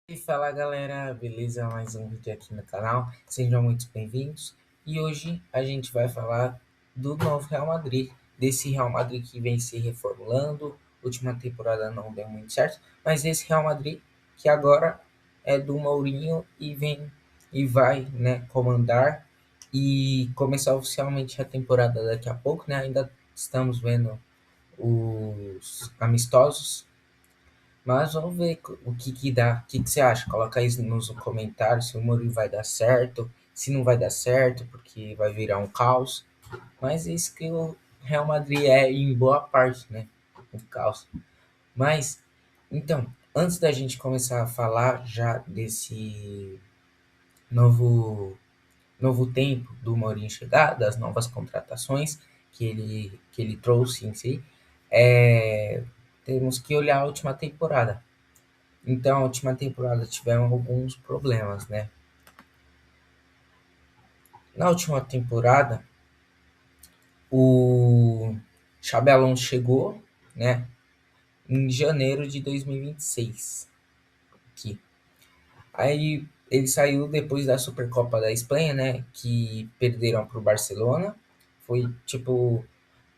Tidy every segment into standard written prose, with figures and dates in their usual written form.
E fala galera, beleza? Mais um vídeo aqui no canal, sejam muito bem-vindos. E hoje a gente vai falar do novo Real Madrid, desse Real Madrid que vem se reformulando. Última temporada não deu muito certo, mas esse Real Madrid que agora é do Mourinho e vem e vai, né, comandar e começar oficialmente a temporada daqui a pouco, né? Ainda estamos vendo os amistosos, mas vamos ver o que que dá. O que que você acha? Coloca aí nos comentários se o Mourinho vai dar certo, se não vai dar certo, porque vai virar um caos. Mas é isso que o Real Madrid é em boa parte, né? Um caos. Mas, então, antes da gente começar a falar já desse novo, novo tempo do Mourinho chegar, das novas contratações que ele trouxe em si, temos que olhar a última temporada. Então, a última temporada tiveram alguns problemas, né? Na última temporada, o Xabi Alonso chegou, né, em janeiro de 2026, aqui. Aí ele saiu depois da Supercopa da Espanha, né, que perderam para o Barcelona. Foi tipo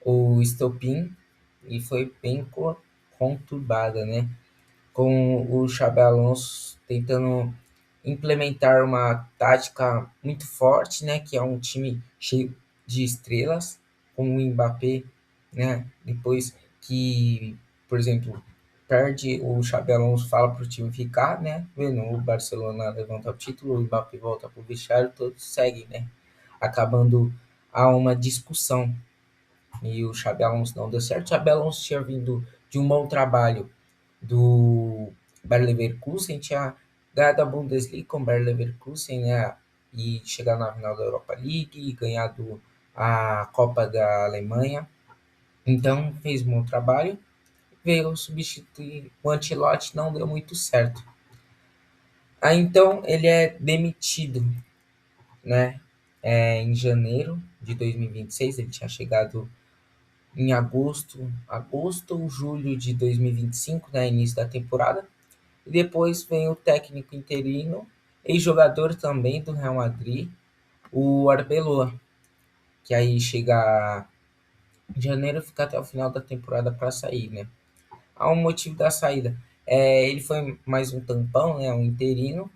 o estopim e foi bem conturbada, né? Com o Xabi Alonso tentando implementar uma tática muito forte, né, que é um time cheio de estrelas, com o Mbappé, né, depois que, por exemplo, perde, o Xabi Alonso fala para o time ficar, né, vendo o Barcelona levanta o título, o Mbappé volta para o vestiário, todos seguem, né, acabando a uma discussão, e o Xabi Alonso não deu certo. O Xabi Alonso tinha vindo de um bom trabalho do Bayer Leverkusen, tinha ganhado a Bundesliga com o Bayer Leverkusen, né, e chegar na final da Europa League e ganhado a Copa da Alemanha. Então fez um bom trabalho, veio substituir o Ancelotti, não deu muito certo. Aí então ele é demitido, né, em janeiro de 2026. Ele tinha chegado em agosto ou julho de 2025, né, início da temporada. E depois vem o técnico interino, ex-jogador também do Real Madrid, o Arbeloa, que aí chega em janeiro e fica até o final da temporada para sair, né? Há um motivo da saída. Ele foi mais um tampão, né, um interino,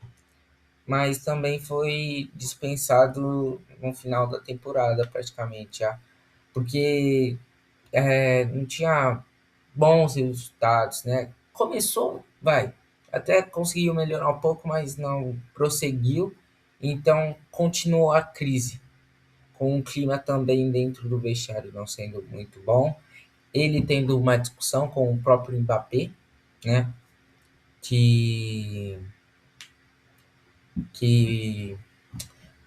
mas também foi dispensado no final da temporada praticamente, já, porque não tinha bons resultados, né? Começou, vai, até conseguiu melhorar um pouco, mas não prosseguiu. Então continuou a crise, com o clima também dentro do vestiário não sendo muito bom. Ele tendo uma discussão com o próprio Mbappé, né? Que, que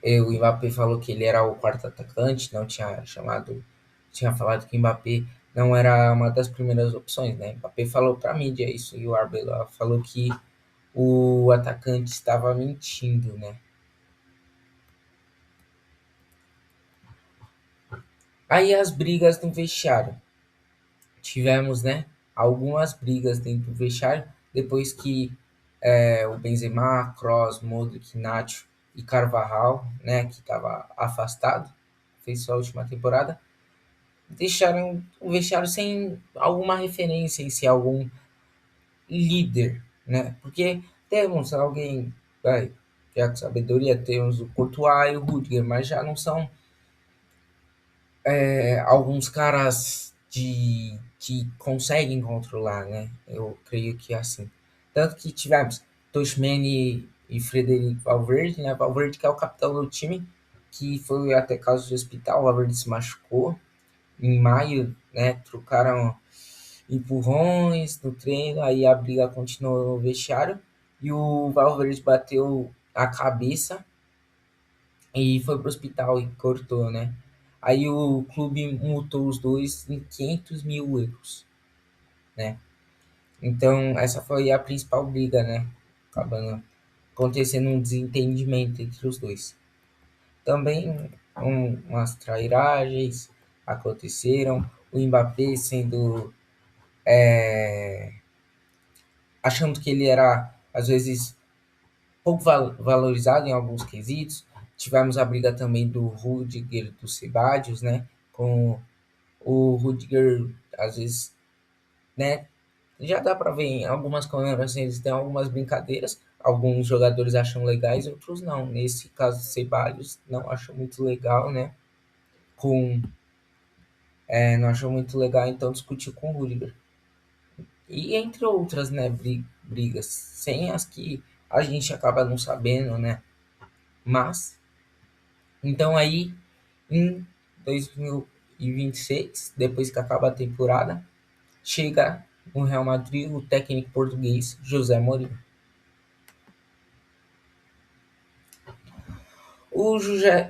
o Mbappé falou que ele era o quarto atacante, não tinha chamado, tinha falado que o Mbappé não era uma das primeiras opções, né? O Mbappé falou para a mídia isso e o Arbeloa falou que o atacante estava mentindo, né? Aí as brigas no vestiário. Tivemos, né, algumas brigas dentro do vestiário depois que o Benzema, Kroos, Modric, Nacho e Carvajal, né, que estava afastado, fez sua última temporada, deixaram o vestiário sem alguma referência em si, algum líder, né? Porque temos alguém, vai, já com sabedoria, temos o Courtois e o Rudiger, mas já não são alguns caras que conseguem controlar, né? Eu creio que é assim. Tanto que tivemos Toshmani e Frederico Valverde, né? Valverde que é o capitão do time, que foi até caso de hospital, o Valverde se machucou em maio, né? Trocaram empurrões no treino, aí a briga continuou no vestiário e o Valverde bateu a cabeça e foi pro hospital e cortou, né? Aí o clube multou os dois em 500 mil euros, né? Então essa foi a principal briga, né? Acabando acontecendo um desentendimento entre os dois. Também umas trairagens aconteceram, o Mbappé achando que ele era às vezes pouco valorizado em alguns quesitos. Tivemos a briga também do Rudiger e do Ceballos, né? Com o Rudiger, às vezes, né? Já dá para ver em algumas comemorações, tem algumas brincadeiras. Alguns jogadores acham legais, outros não. Nesse caso, do Ceballos, não acho muito legal, né? Com, não achou muito legal, então discutiu com o Rudiger. E entre outras, né, brigas, sem as que a gente acaba não sabendo, né? Mas, então aí, em 2026, depois que acaba a temporada, chega no Real Madrid o técnico português José Mourinho.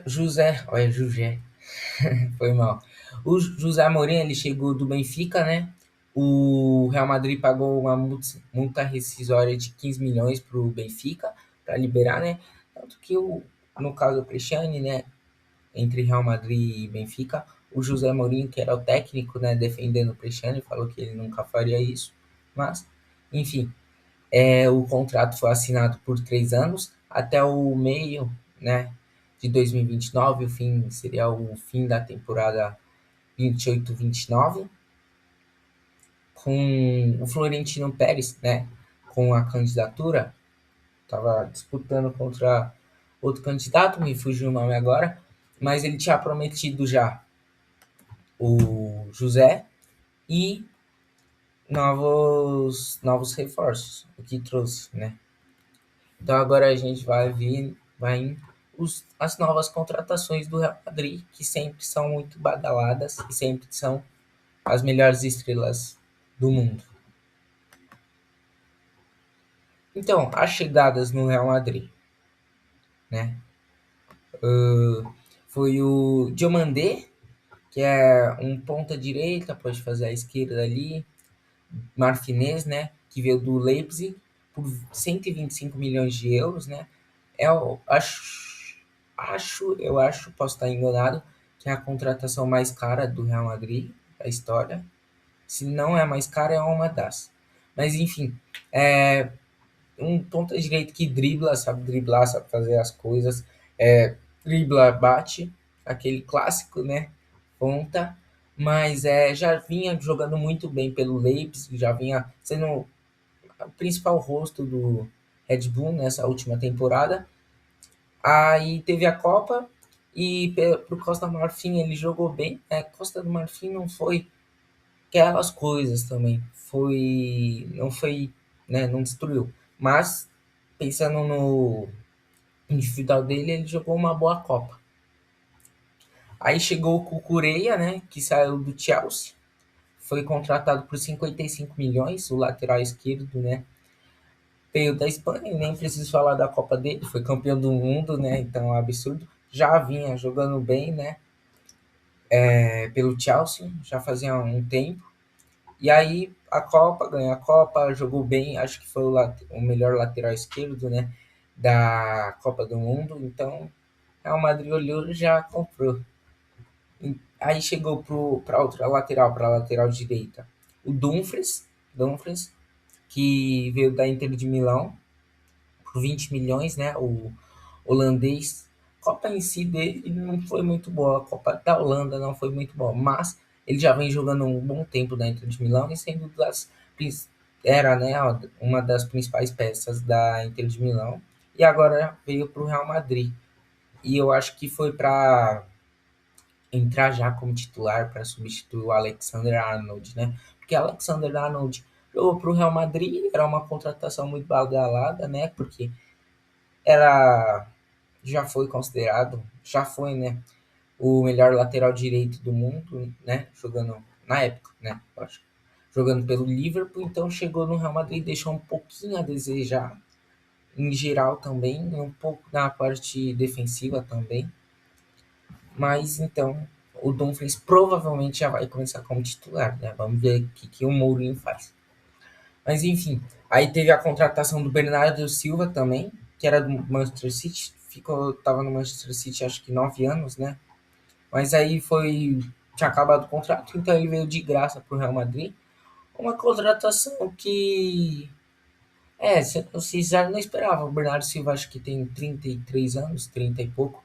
José, foi mal. O José Mourinho, ele chegou do Benfica, né? O Real Madrid pagou uma multa rescisória de 15 milhões para o Benfica, para liberar, né? Tanto que, no caso do Cristiano, né? Entre Real Madrid e Benfica, o José Mourinho, que era o técnico, né? Defendendo o Cristiano, falou que ele nunca faria isso. Mas, enfim, o contrato foi assinado por 3 anos, até o meio, né? De 2029, o fim seria o fim da temporada 28-29, com o Florentino Pérez, né, com a candidatura, estava disputando contra outro candidato, me fugiu o nome agora, mas ele tinha prometido já o José e novos reforços, o que trouxe, né? Então agora a gente vai em as novas contratações do Real Madrid, que sempre são muito badaladas e sempre são as melhores estrelas do mundo. Então, as chegadas no Real Madrid, né? Foi o Diomandé, que é um ponta direita, pode fazer a esquerda ali. Marfinez, né? Que veio do Leipzig por 125 milhões de euros, né? Eu acho, posso estar enganado, que é a contratação mais cara do Real Madrid da história. Se não é a mais cara, é uma das. Mas enfim, é, um ponta direito que driblar, sabe fazer as coisas, dribla, bate, aquele clássico, né? Ponta, mas já vinha jogando muito bem pelo Leipzig, já vinha sendo o principal rosto do Red Bull nessa última temporada. Aí teve a Copa e pro Costa do Marfim ele jogou bem. Costa do Marfim não foi aquelas coisas também. Não foi, né, não destruiu. Mas pensando no individual dele, ele jogou uma boa Copa. Aí chegou o Cucureia, né, que saiu do Chelsea, foi contratado por 55 milhões, o lateral esquerdo, né, veio da Espanha, nem preciso falar da Copa dele, foi campeão do mundo, né, então é um absurdo. Já vinha jogando bem, né, pelo Chelsea, já fazia um tempo. E aí a Copa, ganhou a Copa, jogou bem, acho que foi o melhor lateral esquerdo, né, da Copa do Mundo, então o Madrid olhou e já comprou. Aí chegou para outra lateral, para a lateral direita, o Dumfries, que veio da Inter de Milão por 20 milhões, né? O holandês. A Copa em si dele não foi muito boa, a Copa da Holanda não foi muito boa, mas ele já vem jogando um bom tempo da Inter de Milão e sendo era, né, uma das principais peças da Inter de Milão e agora veio para o Real Madrid. E eu acho que foi para entrar já como titular para substituir o Alexander Arnold, né? Porque Alexander Arnold jogou para o Real Madrid, era uma contratação muito badalada, né? Porque era já foi, né? O melhor lateral direito do mundo, né? Jogando na época, né? Acho, jogando pelo Liverpool, então chegou no Real Madrid e deixou um pouquinho a desejar em geral também, um pouco na parte defensiva também. Mas então o Dumfries provavelmente já vai começar como titular, né? Vamos ver o que o Mourinho faz. Mas enfim, aí teve a contratação do Bernardo Silva também, que era do Manchester City, tava no Manchester City acho que 9 anos, né? Mas aí tinha acabado o contrato, então ele veio de graça para o Real Madrid. Uma contratação que O Cesar não esperava. O Bernardo Silva acho que tem 33 anos, 30 e pouco.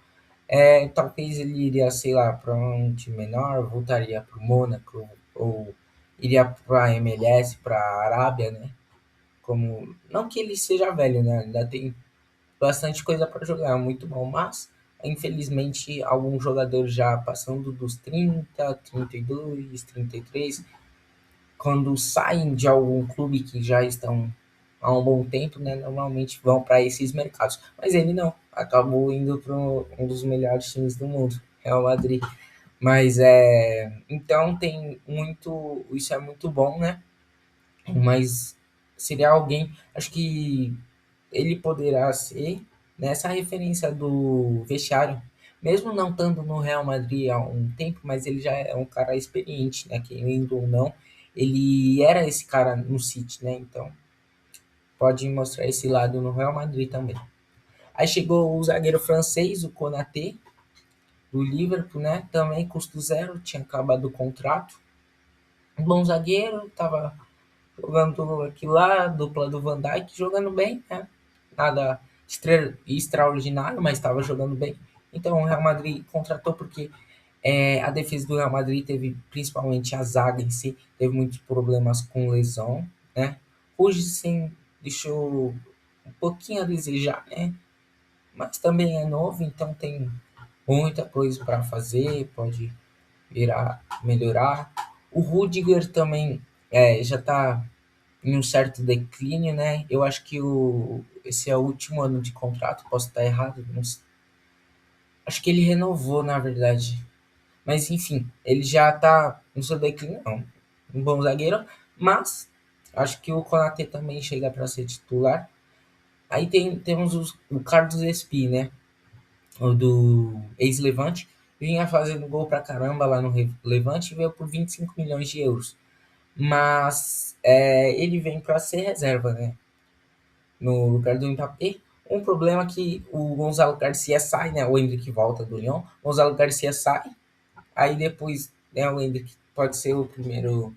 Talvez ele iria, sei lá, para um time menor, voltaria para o Mônaco, ou iria para a MLS, para a Arábia, né? Como, não que ele seja velho, né? Ainda tem bastante coisa para jogar, é muito bom, mas infelizmente alguns jogadores já passando dos 30, 32, 33, quando saem de algum clube que já estão há um bom tempo, né, normalmente vão para esses mercados. Mas ele não, acabou indo para um dos melhores times do mundo, Real Madrid. Mas então tem muito, isso é muito bom, né? Mas seria alguém, acho que ele poderá ser nessa referência do vestiário, mesmo não estando no Real Madrid há um tempo, mas ele já é um cara experiente, né? Querendo ou não, ele era esse cara no City, né? Então pode mostrar esse lado no Real Madrid também. Aí chegou o zagueiro francês, o Konaté, do Liverpool, né? Também custo zero, tinha acabado o contrato. Um bom zagueiro, tava jogando aqui lá, dupla do Van Dijk, jogando bem, né? Nada extraordinário, mas estava jogando bem. Então o Real Madrid contratou porque a defesa do Real Madrid teve, principalmente a zaga em si, teve muitos problemas com lesão, né? Hoje sim deixou um pouquinho a desejar, né? Mas também é novo, então tem muita coisa para fazer, pode virar, melhorar. O Rudiger também já está em um certo declínio, né? Eu acho que esse é o último ano de contrato, posso estar errado, não sei. Acho que ele renovou, na verdade. Mas enfim, ele já tá no seu declínio, não. Um bom zagueiro, mas acho que o Konaté também chega para ser titular. Aí temos o Carlos Espi, né? O do ex-Levante. Vinha fazendo gol pra caramba lá no Levante e veio por 25 milhões de euros. Mas ele vem para ser reserva, né? No lugar do Mbappé. Um problema é que o Gonzalo Garcia sai, né? O Endrick volta do Lyon. O Gonzalo Garcia sai. Aí depois, né, o Endrick pode ser o primeiro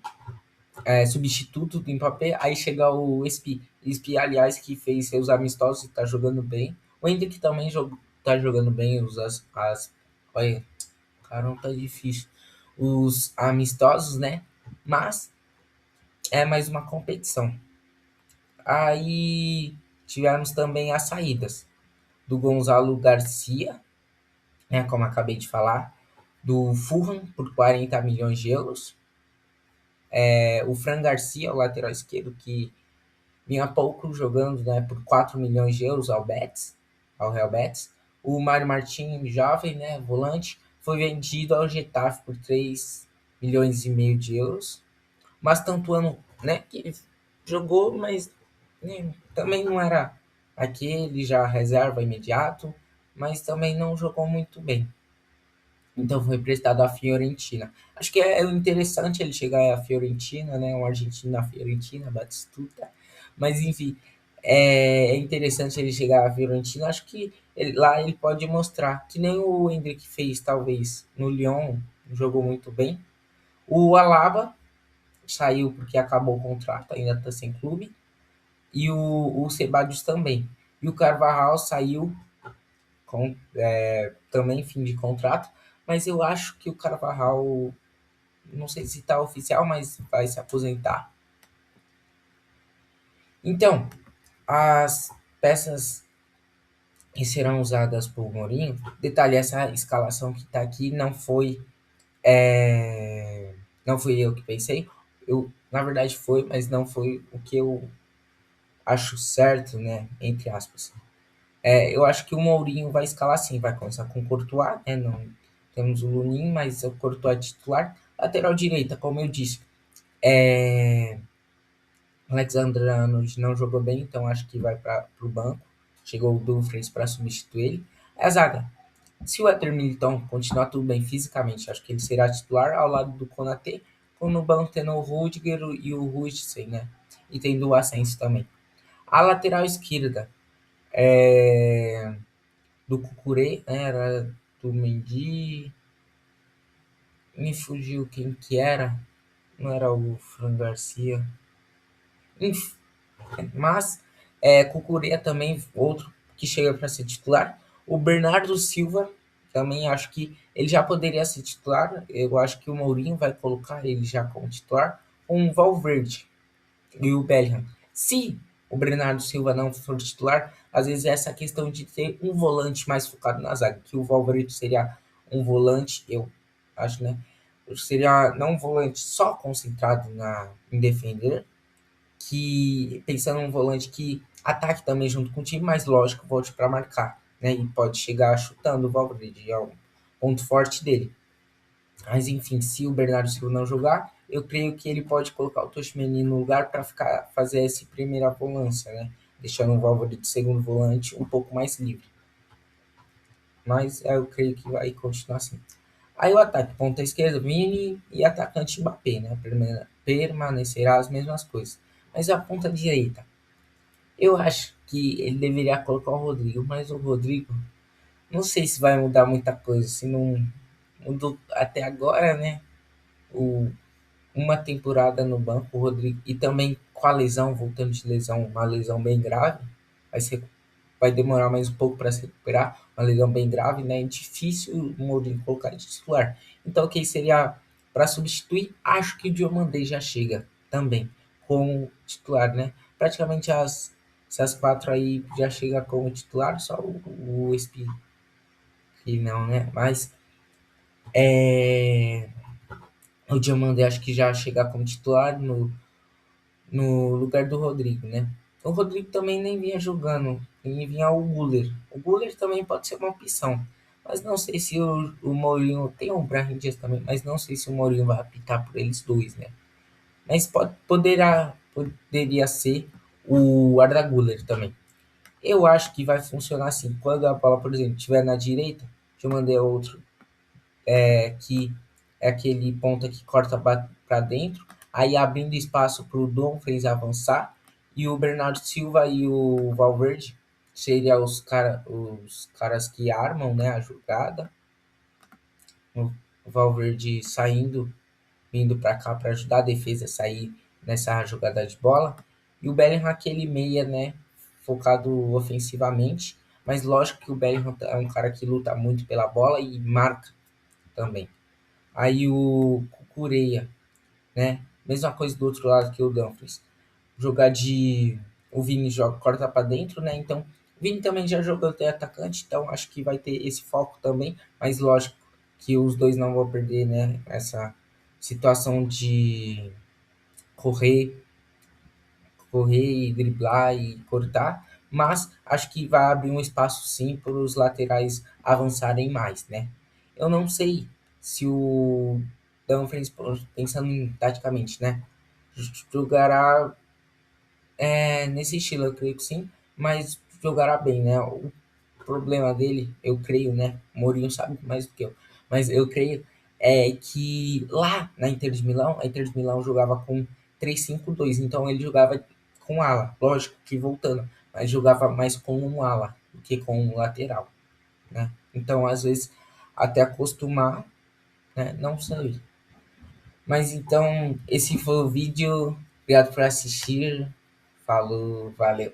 substituto do Mbappé. Aí chega o Espi. Espi, aliás, que fez seus amistosos e tá jogando bem. O Endrick também tá jogando bem. Olha, caramba, tá difícil. Os amistosos, né? Mas é mais uma competição. Aí tivemos também as saídas do Gonzalo Garcia, né, como acabei de falar, do Fulham por 40 milhões de euros. O Fran Garcia, o lateral esquerdo, que vinha há pouco jogando, né, por 4 milhões de euros ao Real Betis. O Mário Martin, jovem, né, volante, foi vendido ao Getafe por 3 milhões e meio de euros. Mas tanto ano, né, que jogou, mas né, também não era aquele já reserva imediato, mas também não jogou muito bem. Então foi emprestado à Fiorentina. Acho que é interessante ele chegar à Fiorentina, né? Um argentino na Fiorentina, Batistuta. Mas enfim, é interessante ele chegar à Fiorentina. Acho que lá ele pode mostrar, que nem o Endrick fez, talvez, no Lyon, jogou muito bem. O Alaba saiu porque acabou o contrato, ainda está sem clube. E o Ceballos também. E o Carvajal saiu com também fim de contrato, mas eu acho que o Carvajal, não sei se está oficial, mas vai se aposentar. Então, as peças que serão usadas por Mourinho, detalhe, essa escalação que está aqui não fui eu que pensei, na verdade foi, mas não foi o que eu acho certo, né, entre aspas. Eu acho que o Mourinho vai escalar assim, vai começar com o Courtois, né? Não temos o Lunin, mas o Courtois é titular. Lateral direita, como eu disse, Alexander Arnold não jogou bem, então acho que vai para o banco. Chegou o Dumfries para substituir ele. É a zaga. Se o Éder Militão continuar tudo bem fisicamente, acho que ele será titular ao lado do Konaté, com no banco tendo o Rudiger e o Huijsen, né? E tendo o Asensio também. A lateral esquerda, do Cucuré, né, era do Mendy, me fugiu quem que era, não era o Fran Garcia, enfim, mas Cucurella também, outro que chega para ser titular. O Bernardo Silva, também acho que ele já poderia ser titular. Eu acho que o Mourinho vai colocar ele já como titular. Com o Valverde e o Bellingham. Se o Bernardo Silva não for titular, às vezes é essa questão de ter um volante mais focado na zaga, que o Valverde seria um volante, eu acho, né? Seria não um volante só concentrado em defender, que pensando num volante que ataque também junto com o time, mas lógico, volte para marcar, né? E pode chegar chutando o Valverde, é um ponto forte dele. Mas enfim, se o Bernardo Silva não jogar, eu creio que ele pode colocar o Toshimeni no lugar para ficar fazer essa primeira volância, né? Deixando o Valverde de segundo volante um pouco mais livre. Mas eu creio que vai continuar assim. Aí o ataque, ponta esquerda, Vini e atacante Mbappé, né? Permanecerá as mesmas coisas. Mas a ponta direita, eu acho que ele deveria colocar o Rodrigo, mas o Rodrigo, não sei se vai mudar muita coisa, se não mudou até agora, né? O, uma temporada no banco, o Rodrigo, e também com a lesão, voltando de lesão, uma lesão bem grave, vai, ser, vai demorar mais um pouco para se recuperar, uma lesão bem grave, né? É difícil o Mourinho colocar de titular. Então, quem seria para substituir? Acho que o Diomandé já chega também como titular, né? Praticamente essas quatro aí já chega como titular, só o Espi que não, né? Mas o Diomandé acho que já chega como titular no lugar do Rodrigo, né? O Rodrigo também nem vinha jogando, nem vinha o Guller. O Guller também pode ser uma opção, mas não sei se o Mourinho tem o Brahim Dias também, mas não sei se o Mourinho vai apitar por eles dois, né? Mas poderia ser o Arda Guller também. Eu acho que vai funcionar assim. Quando a bola, por exemplo, estiver na direita, que eu mandei outro que é aquele ponta que corta para dentro, aí abrindo espaço para o Dumfries avançar, e o Bernardo Silva e o Valverde seriam os caras que armam, né, a jogada. O Valverde saindo, vindo para cá para ajudar a defesa a sair nessa jogada de bola. E o Bellingham aquele meia, né, focado ofensivamente, mas lógico que o Bellingham é um cara que luta muito pela bola e marca também. Aí o Cucureia, né? Mesma coisa do outro lado que o Dumfries. Jogar de. O Vini joga, corta para dentro, né? Então, o Vini também já jogou até atacante, então acho que vai ter esse foco também. Mas lógico que os dois não vão perder, né? Essa situação de correr, correr e driblar e cortar. Mas acho que vai abrir um espaço sim para os laterais avançarem mais, né? Eu não sei se o Dumfries, pensando taticamente, né? Jogará nesse estilo, eu creio que sim, mas jogará bem, né? O problema dele, eu creio, né? O Mourinho sabe mais do que eu, mas eu creio que lá na Inter de Milão, a Inter de Milão jogava com 3-5-2, então ele jogava com ala, lógico que voltando, mas jogava mais com um ala do que com um lateral, né? Então, às vezes, até acostumar, né? Não sei. Mas então, esse foi o vídeo. Obrigado por assistir. Falou, valeu.